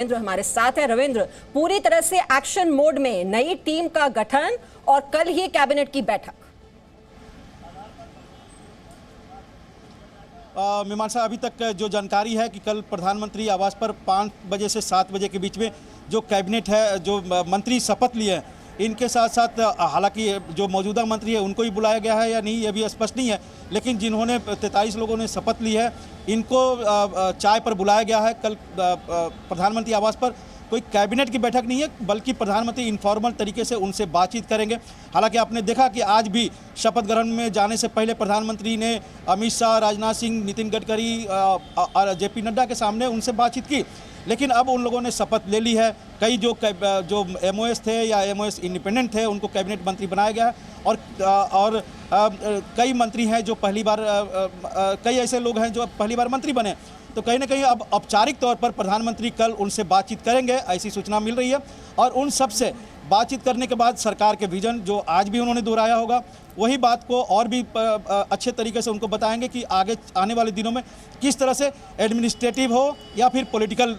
रविंद्र हमारे साथ है। रविंद्र, पूरी तरह से एक्शन मोड में नई टीम का गठन और कल ही कैबिनेट की बैठक। मीमांसा, अभी तक जो जानकारी है कि कल प्रधानमंत्री आवास पर 5 बजे से 7 बजे के बीच में जो कैबिनेट है, जो मंत्री शपथ लिए हैं, इनके साथ साथ हालांकि जो मौजूदा मंत्री है उनको ही बुलाया गया है या नहीं ये भी स्पष्ट नहीं है, लेकिन जिन्होंने 43 लोगों ने शपथ ली है इनको चाय पर बुलाया गया है। कल प्रधानमंत्री आवास पर कोई कैबिनेट की बैठक नहीं है, बल्कि प्रधानमंत्री इनफॉर्मल तरीके से उनसे बातचीत करेंगे। हालांकि आपने देखा कि आज भी शपथ ग्रहण में जाने से पहले प्रधानमंत्री ने अमित शाह, राजनाथ सिंह, नितिन गडकरी और जेपी नड्डा के सामने उनसे बातचीत की, लेकिन अब उन लोगों ने शपथ ले ली है। कई जो एमओएस थे या एमओएस इंडिपेंडेंट थे उनको कैबिनेट मंत्री बनाया गया है और कई मंत्री हैं जो पहली बार कई ऐसे लोग हैं जो पहली बार मंत्री बने। तो कहीं ना कहीं अब औपचारिक तौर पर प्रधानमंत्री कल उनसे बातचीत करेंगे, ऐसी सूचना मिल रही है। और उन सब से बातचीत करने के बाद सरकार के विजन जो आज भी उन्होंने दोहराया होगा, वही बात को और भी अच्छे तरीके से उनको बताएंगे कि आगे आने वाले दिनों में किस तरह से एडमिनिस्ट्रेटिव हो या फिर पॉलिटिकल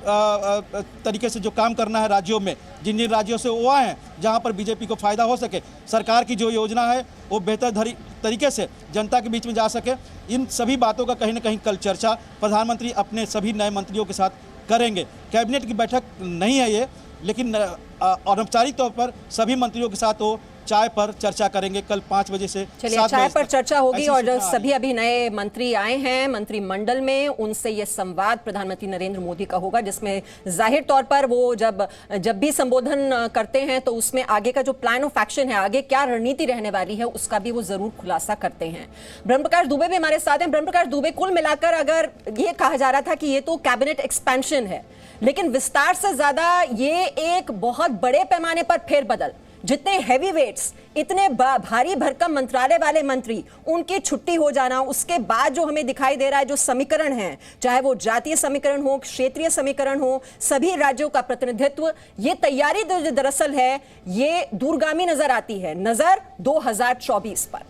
तरीके से जो काम करना है राज्यों में, जिन जिन राज्यों से वो आए हैं जहां पर बीजेपी को फ़ायदा हो सके, सरकार की जो योजना है वो बेहतर तरीके से जनता के बीच में जा सके। इन सभी बातों का कहीं ना कहीं कल चर्चा प्रधानमंत्री अपने सभी नए मंत्रियों के साथ करेंगे। कैबिनेट की बैठक नहीं है ये, लेकिन अनौपचारिक तौर पर सभी मंत्रियों के साथ वो चाय पर चर्चा करेंगे कल 5 बजे से 7 बजे चाय पर चर्चा होगी और जो सभी अभी नए मंत्री आए हैं मंत्रिमंडल में, उनसे ये संवाद प्रधानमंत्री नरेंद्र मोदी का होगा, जिसमें जाहिर तौर पर वो जब भी संबोधन करते हैं तो उसमें आगे का जो प्लान ऑफ एक्शन है, आगे क्या रणनीति रहने वाली है, उसका भी वो जरूर खुलासा करते हैं। ब्रह्म प्रकाश दुबे भी हमारे साथ हैं। ब्रह्म प्रकाश दुबे, कुल मिलाकर अगर ये कहा जा रहा था कि ये तो कैबिनेट एक्सपेंशन है, लेकिन विस्तार से ज्यादा ये एक बहुत बड़े पैमाने पर फेरबदल, जितने हैवी वेट्स, इतने भारी भरकम मंत्रालय वाले मंत्री, उनकी छुट्टी हो जाना, उसके बाद जो हमें दिखाई दे रहा है जो समीकरण है, चाहे वो जातीय समीकरण हो, क्षेत्रीय समीकरण हो, सभी राज्यों का प्रतिनिधित्व, ये तैयारी दरअसल है ये दूरगामी नजर आती है, नजर 2024 पर।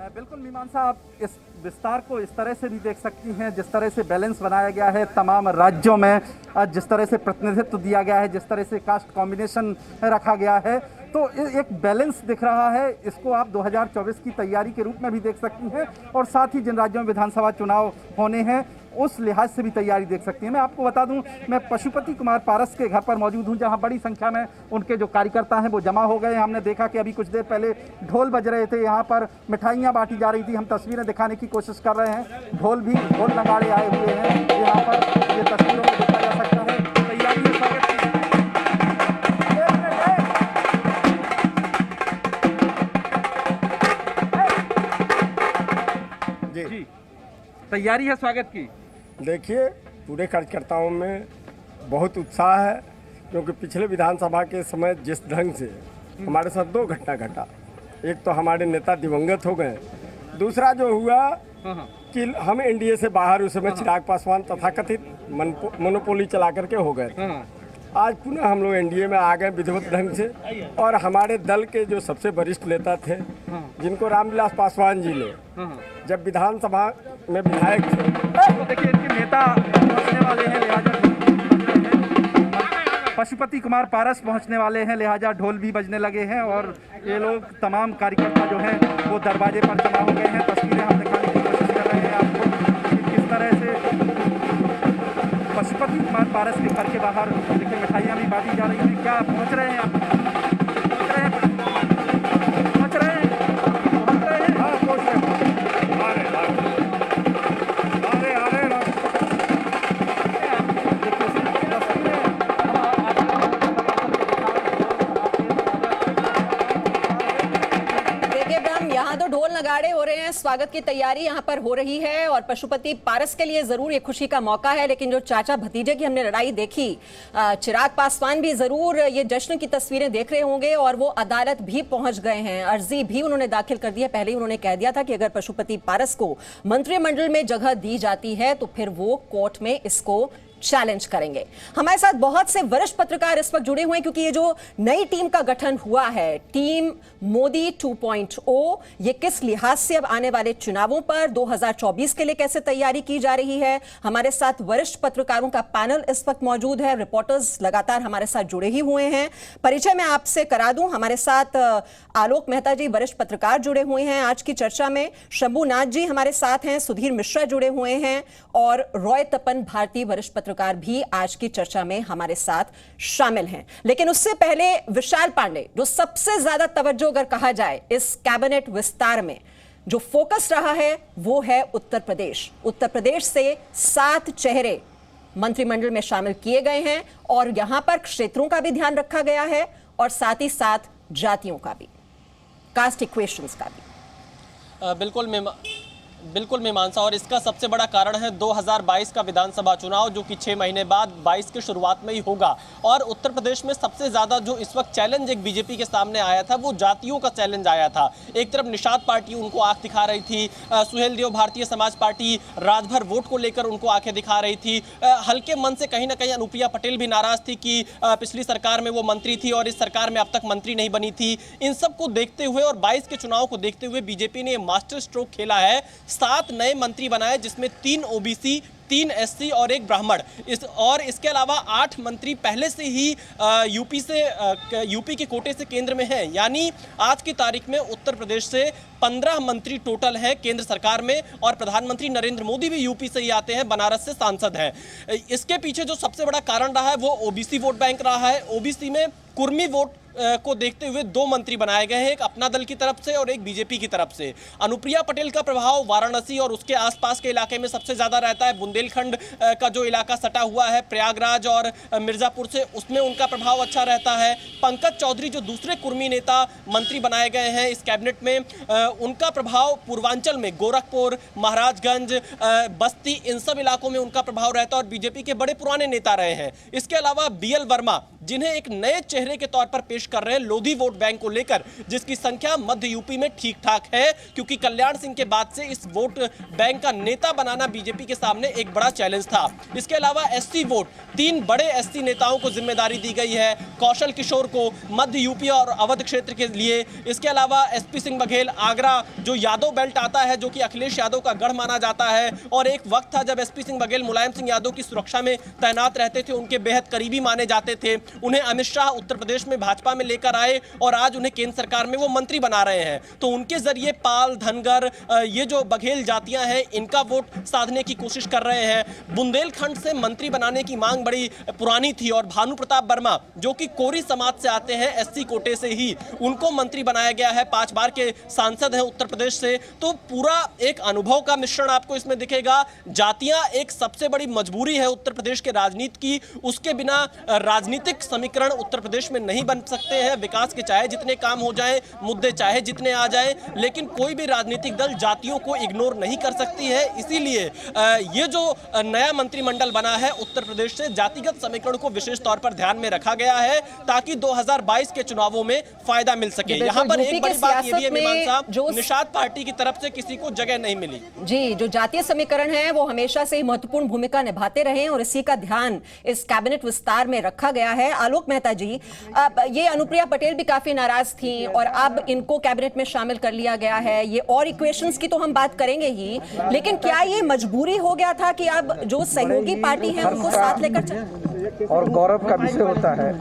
बिल्कुल मीमांसा, आप इस विस्तार को इस तरह से भी देख सकती हैं, जिस तरह से बैलेंस बनाया गया है तमाम राज्यों में, जिस तरह से प्रतिनिधित्व दिया गया है, जिस तरह से कास्ट कॉम्बिनेशन रखा गया है, तो एक बैलेंस दिख रहा है। इसको आप 2024 की तैयारी के रूप में भी देख सकती हैं और साथ ही जिन राज्यों में विधानसभा चुनाव होने हैं उस लिहाज से भी तैयारी देख सकती हैं। मैं आपको बता दूं, मैं पशुपति कुमार पारस के घर पर मौजूद हूं, जहां बड़ी संख्या में उनके जो कार्यकर्ता हैं वो जमा हो गए हैं। हमने देखा कि अभी कुछ देर पहले ढोल बज रहे थे, यहाँ पर मिठाइयाँ बांटी जा रही थी। हम तस्वीरें दिखाने की कोशिश कर रहे हैं, ढोल नगाड़े आए हुए हैं यहाँ पर, ये तस्वीरों में देखा जा सकता है। तैयारी में जी तैयारी है स्वागत की। देखिए, पूरे कार्यकर्ताओं में बहुत उत्साह है, क्योंकि पिछले विधानसभा के समय जिस ढंग से हमारे साथ 2 घटना घटा, एक तो हमारे नेता दिवंगत हो गए, दूसरा जो हुआ कि हम एनडीए से बाहर उस समय चिराग पासवान तथाकथित मोनोपोली चला करके हो गए। आज पुनः हम लोग एनडीए में आ गए विधिवत ढंग से, और हमारे दल के जो सबसे वरिष्ठ नेता थे, जिनको रामविलास पासवान जी ने जब विधानसभा में विधायक थे, तो देखिए इनके नेता पहुंचने वाले हैं, लिहाजा पशुपति कुमार पारस पहुंचने वाले हैं, लिहाजा ढोल भी बजने लगे हैं और ये लोग तमाम कार्यकर्ता जो हैं वो दरवाजे पर जमा हो गए हैं। तस्वीरें हम दिखाने की कोशिश कर रहे हैं आपको, किस तरह से पशुपति कुमार पारस के घर के बाहर देखिए मिठाइयाँ भी बांटी जा रही हैं। क्या पहुँच रहे हैं आप? पहुँच रहे हैं? ढोल नगाड़े हो रहे हैं, स्वागत की तैयारी यहाँ पर हो रही है और पशुपति पारस के लिए जरूर ये खुशी का मौका है। लेकिन जो चाचा भतीजे की हमने लड़ाई देखी, चिराग पासवान भी जरूर ये जश्न की तस्वीरें देख रहे होंगे और वो अदालत भी पहुंच गए हैं, अर्जी भी उन्होंने दाखिल कर दी है। पहले ही उन्होंने कह दिया था कि अगर पशुपति पारस को मंत्रिमंडल में जगह दी जाती है तो फिर वो कोर्ट में इसको चैलेंज करेंगे। हमारे साथ बहुत से वरिष्ठ पत्रकार इस वक्त जुड़े हुए हैं क्योंकि ये जो नई टीम का गठन हुआ है, टीम मोदी 2.0, ये किस लिहाज से अब आने वाले चुनावों पर 2024 के लिए कैसे तैयारी की जा रही है। हमारे साथ वरिष्ठ पत्रकारों का पैनल इस वक्त मौजूद है, रिपोर्टर्स लगातार हमारे साथ जुड़े ही हुए हैं। परिचय मैं आपसे करा दूं, हमारे साथ आलोक मेहता जी वरिष्ठ पत्रकार जुड़े हुए हैं आज की चर्चा में, शंभुनाथ जी हमारे साथ हैं, सुधीर मिश्रा जुड़े हुए हैं और रॉय तपन भारतीय वरिष्ठ पत्रकार भी आज की चर्चा में हमारे साथ शामिल हैं। लेकिन उससे पहले विशाल पांडे, जो सबसे ज्यादा तवज्जो अगर कहा जाए इस कैबिनेट विस्तार में जो फोकस रहा है वो है उत्तर प्रदेश। उत्तर प्रदेश से 7 चेहरे मंत्रिमंडल में शामिल किए गए हैं और यहां पर क्षेत्रों का भी ध्यान रखा गया है और साथ ही साथ जातियों का भी, कास्ट इक्वेशंस का भी। बिल्कुल मीमांसा, और इसका सबसे बड़ा कारण है 2022 का विधानसभा चुनाव जो कि 6 महीने बाद 22 के शुरुआत में ही होगा। और उत्तर प्रदेश में सबसे ज़्यादा जो इस वक्त चैलेंज एक बीजेपी के सामने आया था वो जातियों का चैलेंज आया था। एक तरफ निषाद पार्टी उनको आंख दिखा रही थी, सुहेल देव भारतीय समाज पार्टी रात भर वोट को लेकर उनको आंखें दिखा रही थी, हल्के मन से कहीं ना कहीं अनुप्रिया पटेल भी नाराज थी कि पिछली सरकार में वो मंत्री थी और इस सरकार में अब तक मंत्री नहीं बनी थी। इन सब को देखते हुए और 22 के चुनाव को देखते हुए बीजेपी ने मास्टर स्ट्रोक खेला है, 7 नए मंत्री बनाए जिसमें 3 ओबीसी, 3 एससी और 1 ब्राह्मण। इसके अलावा 8 मंत्री पहले से ही यूपी के कोटे से केंद्र में हैं। यानी आज की तारीख में उत्तर प्रदेश से 15 मंत्री टोटल हैं केंद्र सरकार में और प्रधानमंत्री नरेंद्र मोदी भी यूपी से ही आते हैं, बनारस से सांसद हैं। इसके पीछे जो सबसे बड़ा कारण रहा है वो ओबीसी वोट बैंक रहा है। ओबीसी में कुर्मी वोट को देखते हुए 2 मंत्री बनाए गए हैं, एक अपना दल की तरफ से और एक बीजेपी की तरफ से। अनुप्रिया पटेल का प्रभाव वाराणसी और उसके आसपास के इलाके में सबसे ज्यादा रहता है। बुंदेलखंड का जो इलाका सटा हुआ है प्रयागराज और मिर्जापुर से, उसमें उनका प्रभाव अच्छा रहता है। पंकज चौधरी जो दूसरे कुर्मी नेता मंत्री बनाए गए हैं इस कैबिनेट में, उनका प्रभाव पूर्वांचल में गोरखपुर, महाराजगंज, बस्ती, इन सब इलाकों में उनका प्रभाव रहता है और बीजेपी के बड़े पुराने नेता रहे हैं। इसके अलावा BL वर्मा जिन्हें एक नए चेहरे के तौर पर पेश कर रहे हैं लोधी वोट बैंक को लेकर, जिसकी संख्या मध्य यूपी में ठीक ठाक है क्योंकि कल्याण सिंह के बाद से इस वोट बैंक का नेता बनाना बीजेपी के सामने एक बड़ा चैलेंज था। इसके अलावा एससी वोट, 3 बड़े एससी नेताओं को जिम्मेदारी दी गई है, कौशल किशोर को मध्य यूपी और अवध क्षेत्र के लिए। इसके अलावा SP सिंह बघेल आगरा जो यादव बेल्ट आता है जो कि अखिलेश यादव का गढ़ माना जाता है और एक वक्त था जब SP सिंह बघेल मुलायम सिंह यादव की सुरक्षा में तैनात रहते थे, उनके बेहद करीबी माने जाते थे। उन्हें अमित शाह उत्तर प्रदेश में भाजपा में लेकर आए और आज उन्हें केंद्र सरकार में वो मंत्री बना रहे हैं। तो उनके जरिए पाल, धनगर, ये जो बघेल जातियां हैं इनका वोट साधने की कोशिश कर रहे हैं। बुंदेलखंड से मंत्री बनाने की मांग बड़ी पुरानी थी और भानु प्रताप वर्मा जो कि कोरी समाज से आते हैं, SC कोटे से ही, उनको मंत्री बनाया गया है। 5 बार के सांसद हैं उत्तर प्रदेश से। तो पूरा एक अनुभव का मिश्रण आपको इसमें दिखेगा। जातियां एक सबसे बड़ी मजबूरी है उत्तर प्रदेश के राजनीति की, उसके बिना राजनीतिक समीकरण उत्तर प्रदेश में नहीं बन सकते हैं। विकास के चाहे जितने काम हो जाएं, मुद्दे चाहे जितने आ जाएं, लेकिन कोई भी राजनीतिक दल जातियों को इग्नोर नहीं कर सकती है। इसीलिए ये जो नया मंत्रिमंडल बना है उत्तर प्रदेश से, जातिगत समीकरण को विशेष तौर पर ध्यान में रखा गया है ताकि 2022 के चुनावों में फायदा मिल सके। यहाँ पर एक बड़ी बात ये भी है मीमांसा, निषाद पार्टी की तरफ से किसी को जगह नहीं मिली। जी, जो जातीय समीकरण है वो हमेशा से ही महत्वपूर्ण भूमिका निभाते रहे और इसी का ध्यान इस कैबिनेट विस्तार में रखा गया है। आलोक मेहता जी, अब ये अनुप्रिया पटेल भी काफी नाराज थी और अब इनको कैबिनेट में शामिल कर लिया गया है। ये और इक्वेशंस की तो हम बात करेंगे ही, लेकिन क्या ये मजबूरी हो गया था कि अब जो सहयोगी पार्टी है उनको साथ लेकर चल? और गौरव का विषय होता है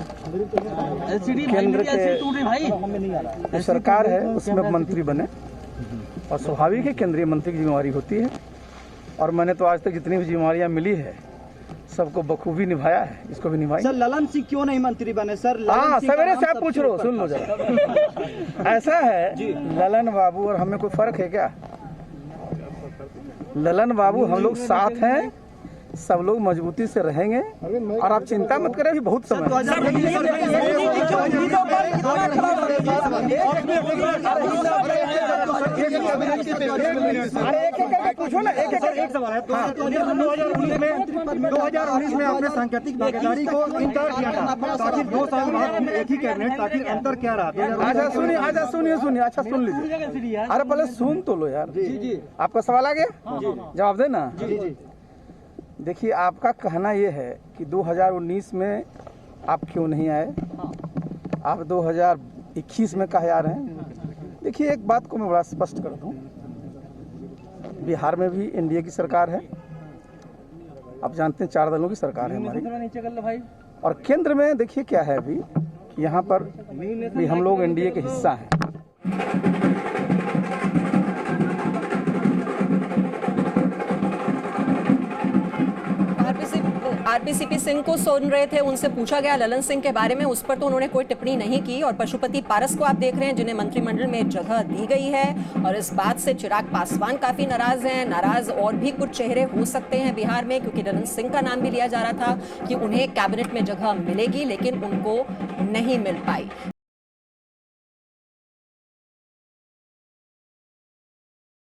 केंद्र के जो सरकार है उसमें मंत्री बने और स्वाभाविक है केंद्रीय मंत्री की जिम्मेवारी होती है और मैंने तो आज तक जितनी भी जिम्मेवारियां मिली है सबको बखूबी निभाया है, इसको भी निभाई। सर ललन सिंह क्यों नहीं मंत्री बने सर? हाँ, सवेरे से आप पूछ रहे हो, सुन लो जरा। ऐसा है, ललन बाबू और हमें कोई फर्क है क्या? ललन बाबू हम लोग साथ हैं, सब लोग मजबूती से रहेंगे और आप चिंता मत करें, अभी बहुत समय पूछो ना। एक सवाल है, 2019 में आपने सांकेतिक भागीदारी को इंकार किया था ताकि 2 साल बाद एक ही कैबिनेट, ताकि अंतर क्या रहा? अच्छा सुनिए, अच्छा सुन लीजिए। अरे पहले सुन तो लो यार। जी, आपका सवाल आ गया, जवाब देना। देखिए, आपका कहना ये है कि 2019 में आप क्यों नहीं आए, आप 2021 में काहे आ रहे हैं। देखिए, एक बात को मैं बड़ा स्पष्ट कर दूं, बिहार में भी एनडीए की सरकार है, आप जानते हैं 4 दलों की सरकार है हमारी, और केंद्र में देखिए क्या है अभी, यहाँ पर भी हम लोग एनडीए के हिस्सा हैं। आरपीसीपी सिंह को सुन रहे थे, उनसे पूछा गया ललन सिंह के बारे में, उस पर तो उन्होंने कोई टिप्पणी नहीं की। और पशुपति पारस को आप देख रहे हैं जिन्हें मंत्रिमंडल में जगह दी गई है, और इस बात से चिराग पासवान काफी नाराज हैं। नाराज और भी कुछ चेहरे हो सकते हैं बिहार में, क्योंकि ललन सिंह का नाम भी लिया जा रहा था कि उन्हें कैबिनेट में जगह मिलेगी, लेकिन उनको नहीं मिल पाई।